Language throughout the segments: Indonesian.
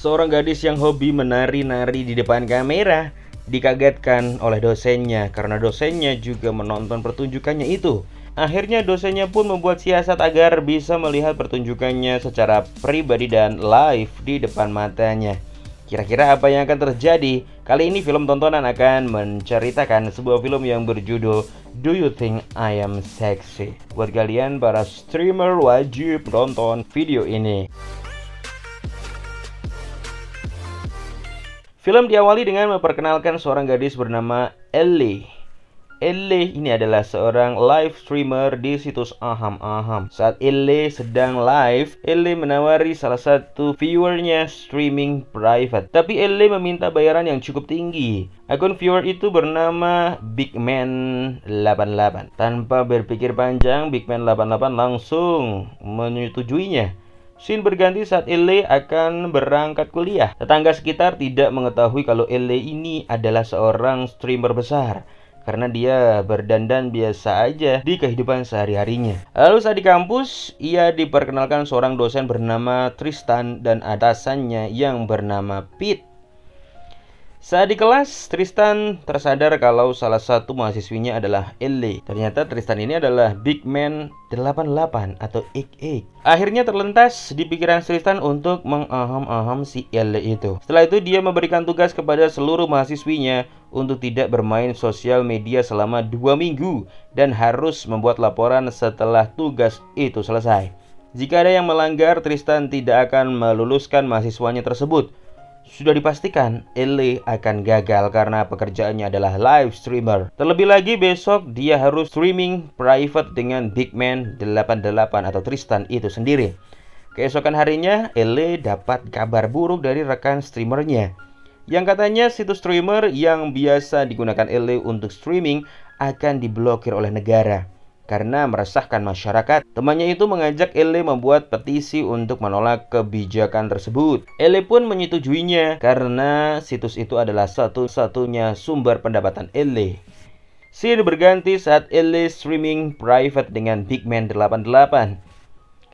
Seorang gadis yang hobi menari-nari di depan kamera dikagetkan oleh dosennya karena dosennya juga menonton pertunjukannya itu. Akhirnya dosennya pun membuat siasat agar bisa melihat pertunjukannya secara pribadi dan live di depan matanya. Kira-kira apa yang akan terjadi? Kali ini film tontonan akan menceritakan sebuah film yang berjudul Do You Think I Am Sexy? Buat kalian para streamer wajib nonton video ini. Film diawali dengan memperkenalkan seorang gadis bernama Ellie. Ellie ini adalah seorang live streamer di situs Aham Aham. Saat Ellie sedang live, Ellie menawari salah satu viewernya streaming private. Tapi Ellie meminta bayaran yang cukup tinggi. Akun viewer itu bernama Bigman88. Tanpa berpikir panjang, Bigman88 langsung menyetujuinya. Scene berganti saat Ellie akan berangkat kuliah. Tetangga sekitar tidak mengetahui kalau Ellie ini adalah seorang streamer besar karena dia berdandan biasa aja di kehidupan sehari-harinya. Lalu saat di kampus, ia diperkenalkan seorang dosen bernama Tristan dan atasannya yang bernama Pete. Saat di kelas, Tristan tersadar kalau salah satu mahasiswinya adalah Ellie. Ternyata Tristan ini adalah Bigman88 atau Egg. Akhirnya terlintas di pikiran Tristan untuk mengaham-aham si Ellie itu. Setelah itu dia memberikan tugas kepada seluruh mahasiswinya untuk tidak bermain sosial media selama 2 minggu dan harus membuat laporan setelah tugas itu selesai. Jika ada yang melanggar, Tristan tidak akan meluluskan mahasiswanya tersebut. Sudah dipastikan Ellie akan gagal karena pekerjaannya adalah live streamer. Terlebih lagi besok dia harus streaming private dengan Bigman88 atau Tristan itu sendiri. Keesokan harinya Ellie dapat kabar buruk dari rekan streamernya yang katanya situs streamer yang biasa digunakan Ellie untuk streaming akan diblokir oleh negara karena meresahkan masyarakat. Temannya itu mengajak Ellie membuat petisi untuk menolak kebijakan tersebut. Ellie pun menyetujuinya karena situs itu adalah satu-satunya sumber pendapatan Ellie. Scene berganti saat Ellie streaming private dengan Bigman88.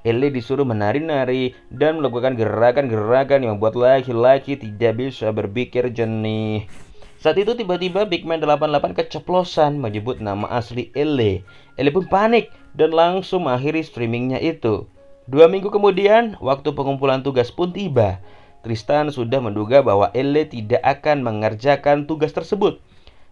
Ellie disuruh menari-nari dan melakukan gerakan-gerakan yang membuat laki-laki tidak bisa berpikir jernih. Saat itu tiba-tiba Bigman88 keceplosan menyebut nama asli Ellie. Ellie pun panik dan langsung mengakhiri streamingnya itu. 2 minggu kemudian, waktu pengumpulan tugas pun tiba. Tristan sudah menduga bahwa Ellie tidak akan mengerjakan tugas tersebut.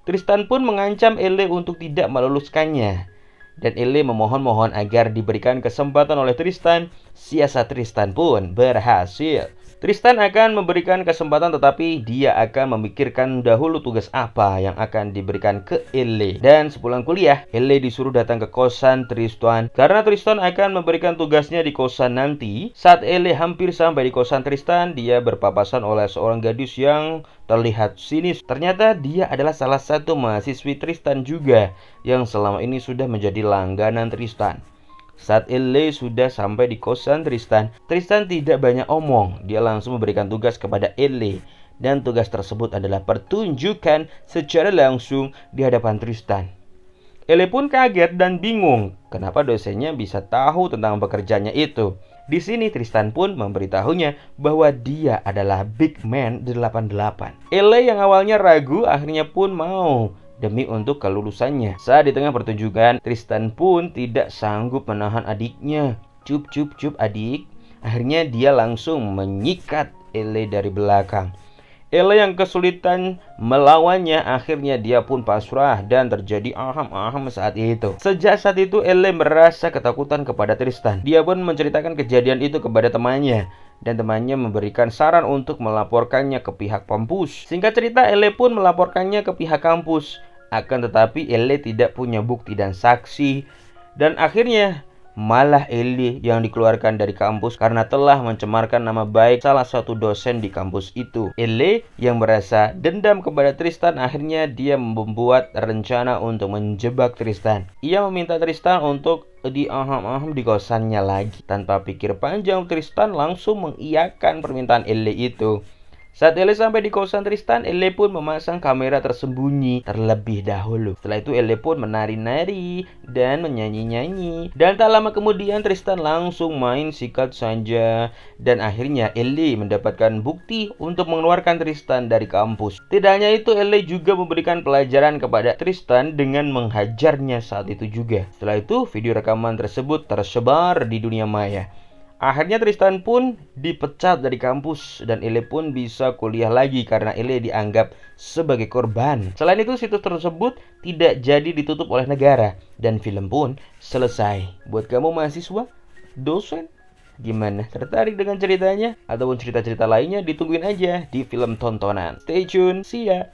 Tristan pun mengancam Ellie untuk tidak meluluskannya. Dan Ellie memohon-mohon agar diberikan kesempatan oleh Tristan. Siasat Tristan pun berhasil. Tristan akan memberikan kesempatan tetapi dia akan memikirkan dahulu tugas apa yang akan diberikan ke Ellie. Dan sepulang kuliah, Ellie disuruh datang ke kosan Tristan karena Tristan akan memberikan tugasnya di kosan nanti. Saat Ellie hampir sampai di kosan Tristan, dia berpapasan oleh seorang gadis yang terlihat sinis. Ternyata dia adalah salah satu mahasiswi Tristan juga yang selama ini sudah menjadi langganan Tristan. Saat Ellie sudah sampai di kosan Tristan, Tristan tidak banyak omong. Dia langsung memberikan tugas kepada Ellie. Dan tugas tersebut adalah pertunjukan secara langsung di hadapan Tristan. Ellie pun kaget dan bingung kenapa dosennya bisa tahu tentang pekerjaannya itu. Di sini Tristan pun memberitahunya bahwa dia adalah Bigman88. Ellie yang awalnya ragu akhirnya pun mau demi untuk kelulusannya. Saat di tengah pertunjukan, Tristan pun tidak sanggup menahan adiknya. Cup adik. Akhirnya dia langsung menyikat Ellie dari belakang. Ellie yang kesulitan melawannya, akhirnya dia pun pasrah dan terjadi aham-aham saat itu. Sejak saat itu Ellie merasa ketakutan kepada Tristan. Dia pun menceritakan kejadian itu kepada temannya. Dan temannya memberikan saran untuk melaporkannya ke pihak kampus. Singkat cerita, Ellie pun melaporkannya ke pihak kampus. Akan tetapi Ellie tidak punya bukti dan saksi. Dan akhirnya malah Ellie yang dikeluarkan dari kampus karena telah mencemarkan nama baik salah satu dosen di kampus itu. Ellie yang merasa dendam kepada Tristan, akhirnya dia membuat rencana untuk menjebak Tristan. Ia meminta Tristan untuk diaham-aham di kosannya lagi. Tanpa pikir panjang, Tristan langsung mengiyakan permintaan Ellie itu. Saat Elle sampai di kosan Tristan, Elle pun memasang kamera tersembunyi terlebih dahulu. Setelah itu Elle pun menari-nari dan menyanyi-nyanyi. Dan tak lama kemudian Tristan langsung main sikat saja. Dan akhirnya Elle mendapatkan bukti untuk mengeluarkan Tristan dari kampus. Tidak hanya itu, Elle juga memberikan pelajaran kepada Tristan dengan menghajarnya saat itu juga. Setelah itu, video rekaman tersebut tersebar di dunia maya. Akhirnya Tristan pun dipecat dari kampus dan Elle pun bisa kuliah lagi karena Elle dianggap sebagai korban. Selain itu, situs tersebut tidak jadi ditutup oleh negara dan film pun selesai. Buat kamu mahasiswa, dosen, gimana? Tertarik dengan ceritanya? Ataupun cerita-cerita lainnya, ditungguin aja di film tontonan. Stay tune, see ya!